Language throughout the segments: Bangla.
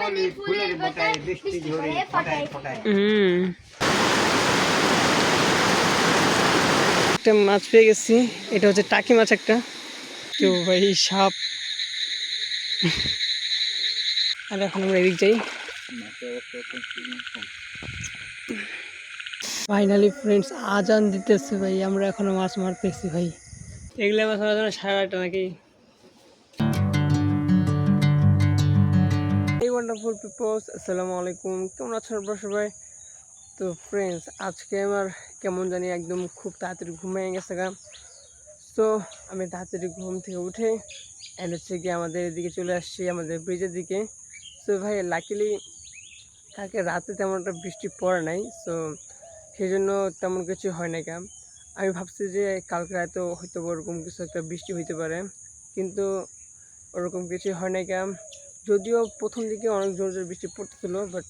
একটা মাছ পেয়ে গেছি, এটা হচ্ছে টাকি মাছ একটা। তো ভাই সাপ, আর এখন আমরা এদিক যাই। ফাইনালি ফ্রেন্ডস আজান দিতেছে ভাই, আমরা এখনো মাছ মারতেছি ভাই। এগুলো মাছ মারার জন্য 8:30 নাকি। এই ওয়ান্ডারফুল পিপলস, আসসালামু আলাইকুম, কেমন আছেন আপনারা সবাই? তো ফ্রেন্ডস আজকে আমার কেমন জানি একদম খুব তাড়াতাড়ি ঘুমিয়ে গেছে গা। তো আমি তাড়াতাড়ি ঘুম থেকে উঠে অ্যান্ড হচ্ছে গিয়ে আমাদের এদিকে চলে আসছি, আমাদের ব্রিজের দিকে। তো ভাই লাকিলি কালকে রাতে তেমন একটা বৃষ্টি পড়ে নাই, সো সেই জন্য তেমন কিছু হয় না কেন। আমি ভাবছি যে কালকে রাতেও হয়তো ওরকম কিছু একটা বৃষ্টি হইতে পারে, কিন্তু ওরকম কিছু হয় না কেন। যদিও প্রথম দিকে অনেক জোর জোর বৃষ্টি পড়তেছিল, বাট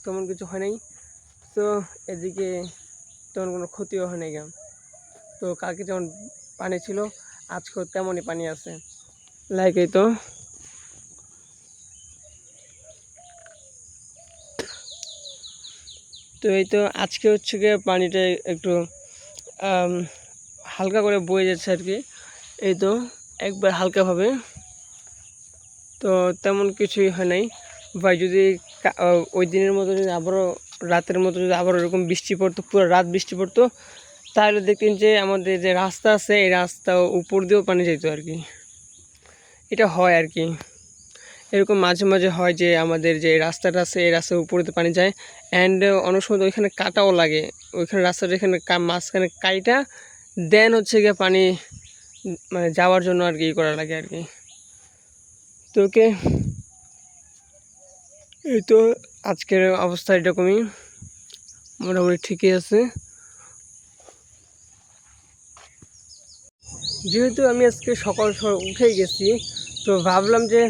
তেমন কিছু হয় নাই। তো এদিকে তেমন কোনো ক্ষতিও হয় নাই কেন। তো কালকে যেমন পানি ছিল আজকেও তেমনই পানি আছে, লাইক এই তো। তো এই তো আজকে হচ্ছে গিয়ে পানিটা একটু হালকা করে বয়ে যাচ্ছে আর কি। এই তো একবার হালকাভাবে, তো তেমন কিছুই হয় নাই ভাই। যদি ওই দিনের মতো যদি আবারও রাতের মতো যদি আবার ওরকম বৃষ্টি পড়তো, পুরো রাত বৃষ্টি পড়তো, তাহলে দেখতেন যে আমাদের যে রাস্তা আছে এই রাস্তা উপর দিয়েও পানি যেত আর কি। এটা হয় আর কি, এরকম মাঝে মাঝে হয় যে আমাদের যে রাস্তাটা আছে এই রাস্তার উপরে তো পানি যায়। অ্যান্ড অনেক সময় ওইখানে কাটাও লাগে, ওইখানে রাস্তাটা এখানে মাঝখানে কাইটা দেন হচ্ছে গিয়ে পানি মানে যাওয়ার জন্য আর কি করা লাগে আর কি। তো ওকে, এই তো আজকের অবস্থা এরকমই, মোটামুটি ঠিকই আছে। যেহেতু আমি আজকে সকাল সকাল উঠেই গেছি, তো ভাবলাম যে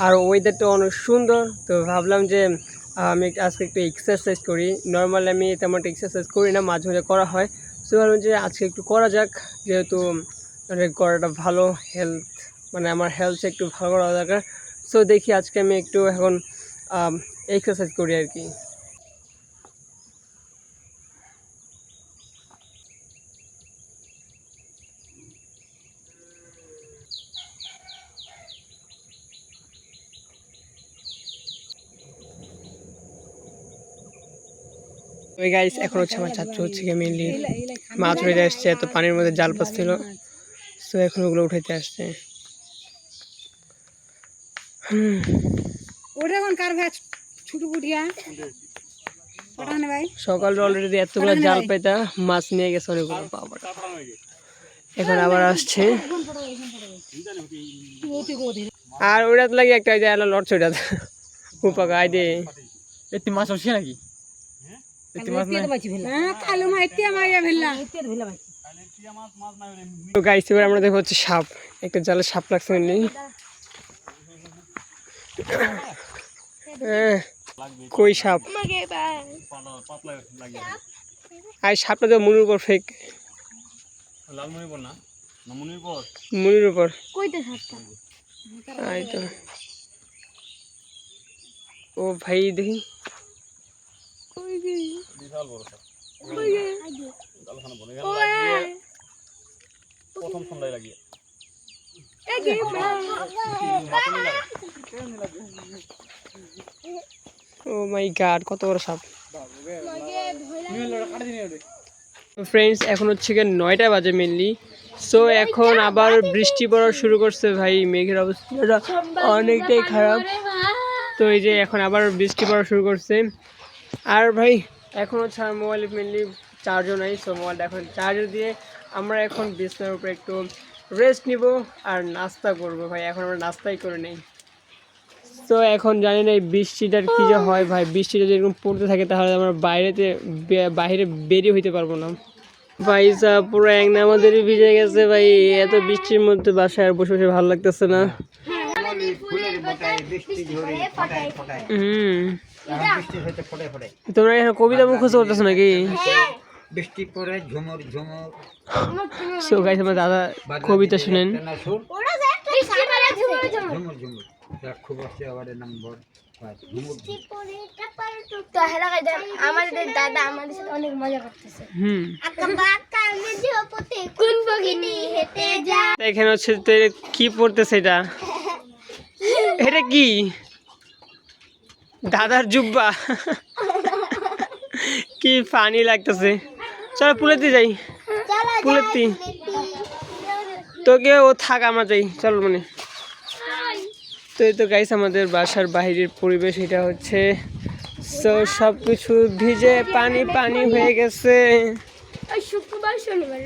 আর ওয়েদারটা অনেক সুন্দর, তো ভাবলাম যে আমি আজকে একটু এক্সারসাইজ করি। নর্মালি আমি তেমন একটা এক্সারসাইজ করি না, মাঝে মাঝে করা হয়। তো ভাবলাম যে আজকে একটু করা যাক, যেহেতু মানে করাটা ভালো, হেলথ মানে আমার হেলথ একটু ভালো করা দরকার। সো দেখি আজকে আমি একটু এখন এক্সারসাইজ করি আর কি। ওই গাইস এখন হচ্ছে আমার চাচ্চু হচ্ছে গিয়ে মেনলি মাছ ধরে আসছে, তো পানির মধ্যে জাল পাচ্ছিল, তো এখন ওগুলো উঠাইতে আসছে। সকালে অলরেডি এতগুলো জাল পেতা মাছ নিয়ে গেছে অনেকগুলো, বাবা। এখন আবার আসছে, আর ওইটা লাগে একটা লড়ছে ওইটা উপকা আই দে এটি মাছ হচ্ছে নাকি। তো গাইস এবার আমরা দেখো হচ্ছে সাপ, একটা জালে সাপ লাগছে এমনি। কই সাপ, আর সাপটা তো মুনির উপর ফেক, মুনির উপর। ও ভাই দেখি প্রথম সন্ধ্যায় লাগিয়ে ও মাই গড, কত বড় সাপ। ফ্রেন্ডস এখন হচ্ছে গিয়ে 9টা বাজে মেনলি। সো এখন আবার বৃষ্টি পড়া শুরু করছে ভাই, মেঘের অবস্থাটা অনেকটাই খারাপ। তো এই যে এখন আবার বৃষ্টি পড়া শুরু করছে। আর ভাই এখন হচ্ছে আমার মোবাইলে মেনলি চার্জও নাই, সো মোবাইলটা এখন চার্জার দিয়ে আমরা এখন বিছানার উপরে একটু রেস্ট নিব আর নাস্তা করবো ভাই। এখন আমরা নাস্তাই করে নেই। তো এখন জানি না এই বৃষ্টিটার কী যে হয় ভাই, বৃষ্টিটা যদি এরকম পড়তে থাকে তাহলে আমরা বাইরে বেরিয়ে হইতে পারবো না ভাই। পুরো একদম আমাদেরই ভিজে গেছে ভাই, এত বৃষ্টির মধ্যে বাসায় আর বসে বসে ভালো লাগতেছে না। তোমরা এখানে কবিতা মুখস্থ করতেছো নাকি? বৃষ্টি পড়ে ঝুমুর ঝুমুর। সো গাইস আমার দাদা কবিতা শুনেন। খুব আসছে আবার নম্বর তো আমাদের দাদা আমাদের সাথে অনেক মজা করতেছে। কোন বগিনি হেঁটে যা। এখানে হচ্ছে তো কি পড়তেছে এটা? এটা কি? দাদার জুব্বা। কি ফানি লাগতেছে। চলো পুলেতে যাই, পুলেতে তোকে ও থাক, আমরা যাই চল মানে। তো এই তো গাইস আমাদের বাসার বাইরের পরিবেশ এটা হচ্ছে। তো সব কিছু ভিজে পানি পানি হয়ে গেছে। শুক্রবার শনিবার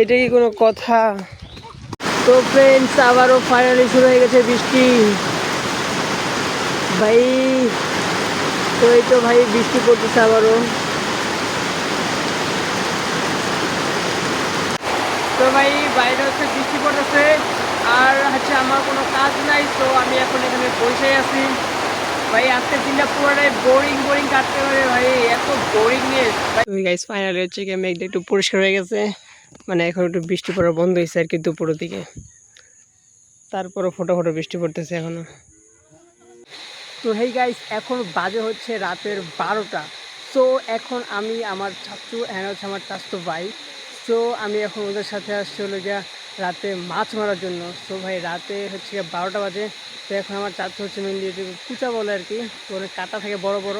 এটা কি কোনো কথা? তো ফ্রেন্ডস আবারও ফাইনালি শুরু হয়ে গেছে বৃষ্টি ভাই। তো এই তো ভাই বৃষ্টি পড়তেছে আবারও। তো ভাই বাইরে হচ্ছে বৃষ্টি পড়তেছে আর হচ্ছে আমার কোনো কাজ নাই, তো আমি এখন এখানে বসে আছি ভাই। আজকের দিনটা পুরোটাই বোরিং বোরিং কাটতে পারে ভাই, এত বোরিংনেস। ওই গাইস ফাইনালি হচ্ছে কি মেঘটা একটু পরিষ্কার হয়ে গেছে, মানে এখন একটু বৃষ্টি পড়া বন্ধ হয়েছে আর কি দুপুরের দিকে। তারপরও ফোটো ফোটো বৃষ্টি পড়তেছে এখনো। তো হেই গাইস এখন বাজে হচ্ছে রাতের 12টা। সো এখন আমি আমার চাচু হ্যাঁ হচ্ছে আমার চাচু ভাই। সো আমি এখন ওদের সাথে আসছি হলো গিয়া রাতে মাছ মারার জন্য। সো ভাই রাতে হচ্ছে গিয়ে 12টা বাজে। তো এখন আমার চাচু হচ্ছে মেনলি কুচা বলে আর কি, তো অনেক কাটা থাকে বড় বড়।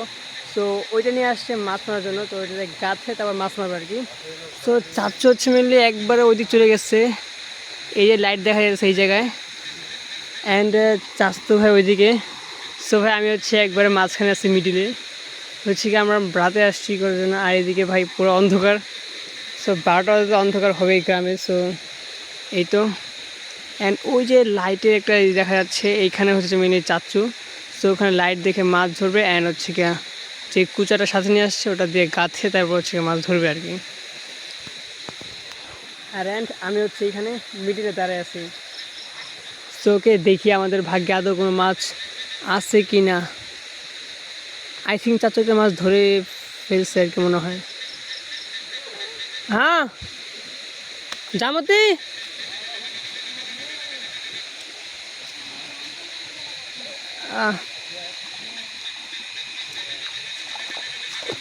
সো ওইটা নিয়ে আসছে মাছ মারার জন্য, তো ওইটাতে গাছে তারপর মাছ মারবে আর কি। সো চাচু হচ্ছে মেনলি একবারে ওই দিক চলে গেছে, এই যে লাইট দেখা যাচ্ছে এই জায়গায়, অ্যান্ড চাচু ভাই ওইদিকে। সো ভাই আমি হচ্ছে একবারে মাঝখানে আছি মিডিলে, হচ্ছে কি আমরা রাতে আসছি করার জন্য। আর এদিকে ভাই পুরো অন্ধকার। সো 12টা বাজে অন্ধকার হবেই গ্রামে। সো এই তো, অ্যান্ড ওই যে লাইটের একটা দেখা যাচ্ছে এইখানে হচ্ছে মেনে চাচ্ছু। সো ওখানে লাইট দেখে মাছ ধরবে, অ্যান্ড হচ্ছে কি যে কুচাটা সাথে নিয়ে আসছে ওটা দিয়ে গাছে তারপর হচ্ছে মাছ ধরবে আর কি। আর অ্যান্ড আমি হচ্ছে এইখানে মিডিলে দাঁড়ায় আছি। সো ওকে দেখি আমাদের ভাগ্যে আদৌ কোনো মাছ আছে কি না। আই থিঙ্ক চাচুকে মাছ ধরে ফেলছে আর কি মনে হয়। হ্যাঁ জামতি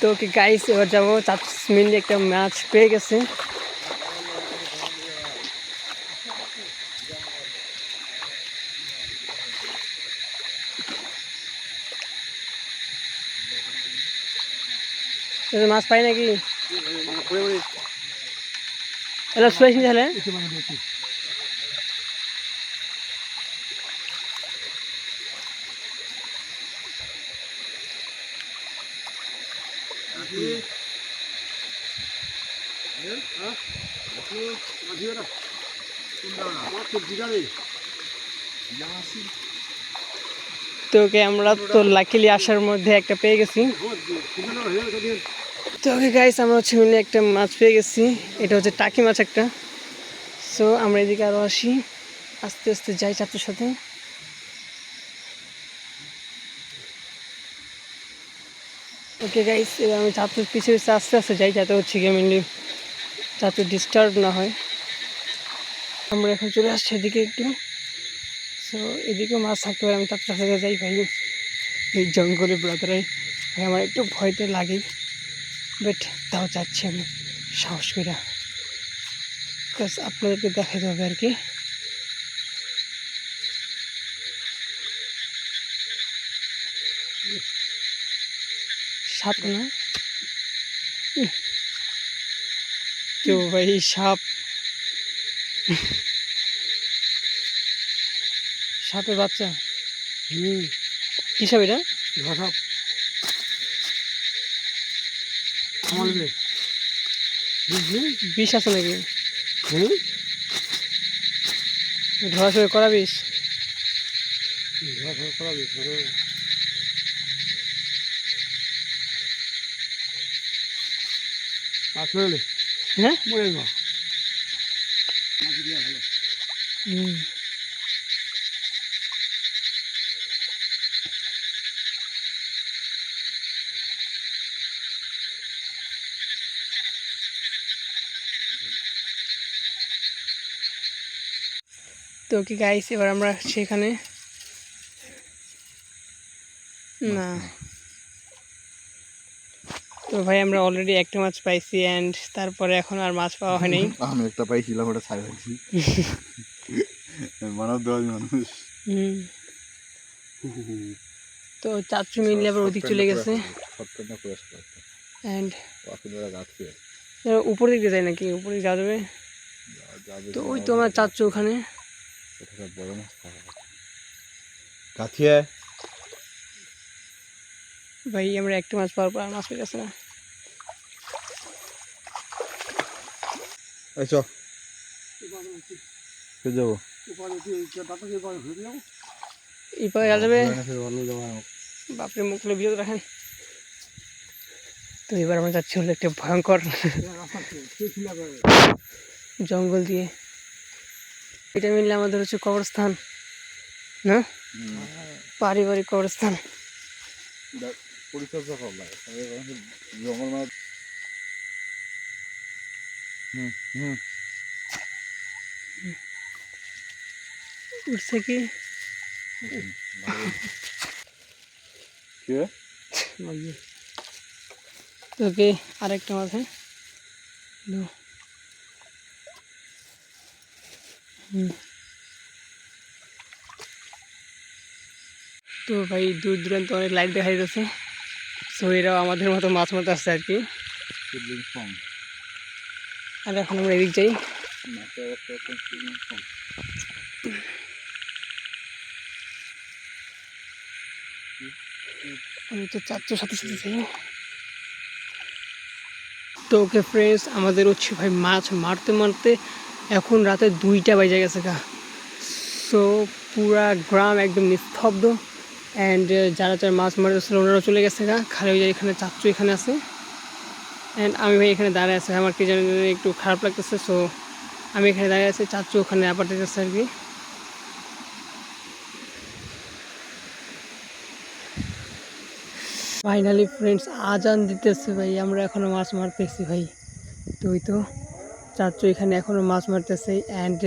তো কি গাইস এবার যাবো। চাচু মেনলি একটা মাছ পেয়ে গেছে। মাছ পাই নাকি এলা শুয়েছি তাহলে। তো ওকে আমরা তো লাকিলি আসার মধ্যে একটা পেয়ে গেছি। তো ওকে গাইস আমরা হচ্ছে মিলে একটা মাছ পেয়ে গেছি, এটা হচ্ছে টাকি মাছ একটা। সো আমরা এদিকে আরও আসি, আস্তে আস্তে যাই চাচুর সাথে। ওকে গাইস এবার আমি চাচুর পিছিয়ে পিছিয়ে আস্তে আস্তে যাই, যাতে হচ্ছে গিয়ে মেনলি চাচু ডিস্টার্ব না হয়। আমরা এখন চলে আসছি এদিকে একটু। সো এদিকেও মাছ থাকতে পারে, আমি চাচুর সাথে যাই ভাই। এই জঙ্গলে ব্রাদারে ভাই আমার একটু ভয়টা লাগে, বাট তাও যাচ্ছি আমি সাহস করে, বিকজ আপনাদেরকে দেখাতে হবে আর কি। সাপ না কেউ ভাই, সাপ, সাপের বাচ্চা। কি সাপ এটা? বিষ আছে নাকি? ধরাশোনা করা বিষ? হ্যাঁ তো কি গাইস, এবার আমরা সেখানে না। তো ভাই আমরা অলরেডি একটা মাছ পাইছি অ্যান্ড তারপরে এখন আর মাছ পাওয়া হয়নি। আমি একটা পাইছিলাম, ওটা ছাই হয়েছি। মানব দেওয়ার মানুষ। হুম। তো চাচু মিললে আবার ওদিক চলে গেছে অ্যান্ড উপর দিকে যায় নাকি, উপর দিকে যাওয়া যাবে? তো ওই তো আমার চাচু ওখানে। বড় মাছ কাঠিয়া ভাই আমরা একটা মাছ পাওয়ার পর আর মাছ পেয়ে গেছে না। এই চ যাবো এই পায়ে যাওয়া যাবে? ভালো যাওয়া বাপরে, মুখ খুলে ভিজে রাখেন। তো এবার আমরা যাচ্ছি হলো একটা ভয়ঙ্কর জঙ্গল দিয়ে। এটা মিললে আমাদের হচ্ছে কবরস্থান, না পারিবারিক কবরস্থান। পরিচর্যা করা লাগে জঙ্গল মাছ। উঠছে কি তোকে আরেকটা মাছ, হ্যাঁ তো ভাই দূর দূরান্ত অনেক লাইট দেখা যাচ্ছে। সো এরাও আমাদের মতো মাছ মারতে আসছে আর কি। আর এখন আমরা এদিক যাই। আমি তো চাচ্চুর সাথে সাথে যাই। তো ওকে ফ্রেন্ডস, আমাদের হচ্ছে ভাই মাছ মারতে মারতে এখন রাতে 2টা বেজে গেছে গা। সো পুরা গ্রাম একদম নিস্তব্ধ অ্যান্ড যারা যারা মাছ মারতেছিল ওনারাও চলে গেছে গা। খালি ওই যে এখানে চাচ্চু এখানে আছে অ্যান্ড আমি ভাই এখানে দাঁড়িয়ে আছি। আমার কি জানি একটু খারাপ লাগতেছে। সো আমি এখানে দাঁড়িয়ে আছি, চাচ্চু ওখানে আবার দেখতেছে আর কি। ফাইনালি ফ্রেন্ডস আজান দিতেছে ভাই, আমরা এখনও মাছ মারতেছি ভাই। তো ওই তো চাচ্চু এখানে এখনও মাছ মারতেছে অ্যান্ড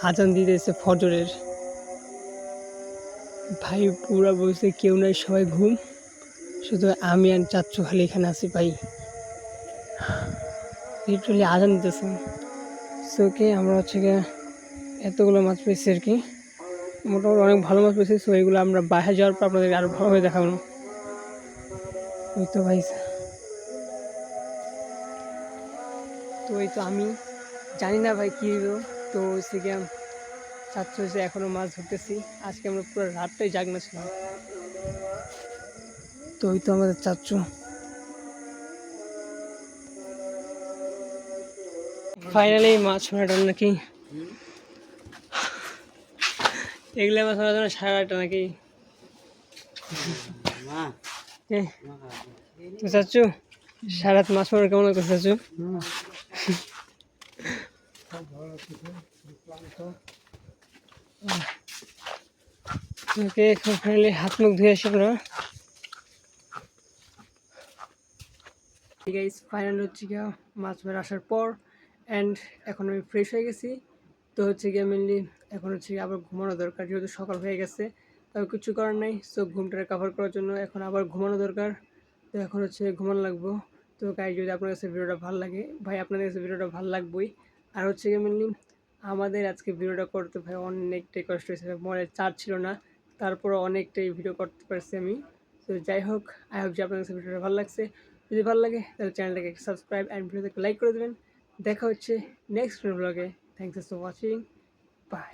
আজান দিতেছে ফজরের। ভাই পুরা বলছে কেউ নাই, সবাই ঘুম, শুধু আমি আর চাচ্চু খালি এখানে আছি ভাই। লিটারালি আজান দিতেছে। সো কি আমরা হচ্ছে গিয়ে এতগুলো মাছ পেয়েছি আর কি, মোটামুটি অনেক ভালো মাছ পেয়েছি। সো এগুলো আমরা বাইরে যাওয়ার পর আপনাদেরকে আরও ভালোভাবে দেখাবো। ওই তো ভাই, তো এই তো আমি জানি না ভাই কী হলো। তো হচ্ছে গিয়ে চাচ্চু হচ্ছে এখনও মাছ ধরতেছি। আজকে আমরা পুরো রাতটাই জাগনা ছিলাম। তো ওই তো আমাদের চাচ্চু ফাইনালি মাছ মারাটা নাকি, এগুলো মাছ মারার জন্য 8:30 নাকি? তো চাচ্চু 8:30 মাছ মারা কেমন লাগছে চাচ্চু? ওকে এখন ফাইনালি হাত মুখ ধুয়ে আসি আমরা। ঠিক আছে, ফাইনাল হচ্ছে গিয়ে মাছ মারা আসার পর অ্যান্ড এখন আমি ফ্রেশ হয়ে গেছি। তো হচ্ছে গিয়ে মেনলি এখন হচ্ছে গিয়ে আবার ঘুমানো দরকার, যেহেতু সকাল হয়ে গেছে। তবে কিছু করার নাই। সো ঘুমটাকে কভার করার জন্য এখন আবার ঘুমানো দরকার। তো এখন হচ্ছে ঘুমানো লাগবো। তো গাইস, যদি আপনার কাছে ভিডিওটা ভালো লাগে ভাই, আপনাদের কাছে ভিডিওটা ভালো লাগবেই। আর হচ্ছে গিয়ে মেনলি আমাদের আজকে ভিডিওটা করতে ভাই অনেকটাই কষ্ট হয়েছে, মোবাইলে চার্জ ছিল না, তারপরও অনেকটাই ভিডিও করতে পারছি আমি। তো যাই হোক, আই হোপ যে আপনার কাছে ভিডিওটা ভালো লাগছে। যদি ভালো লাগে তাহলে চ্যানেলটাকে সাবস্ক্রাইব অ্যান্ড ভিডিওতে লাইক করে দেবেন। দেখা হচ্ছে নেক্সট ব্লগে। Thanks for watching, by.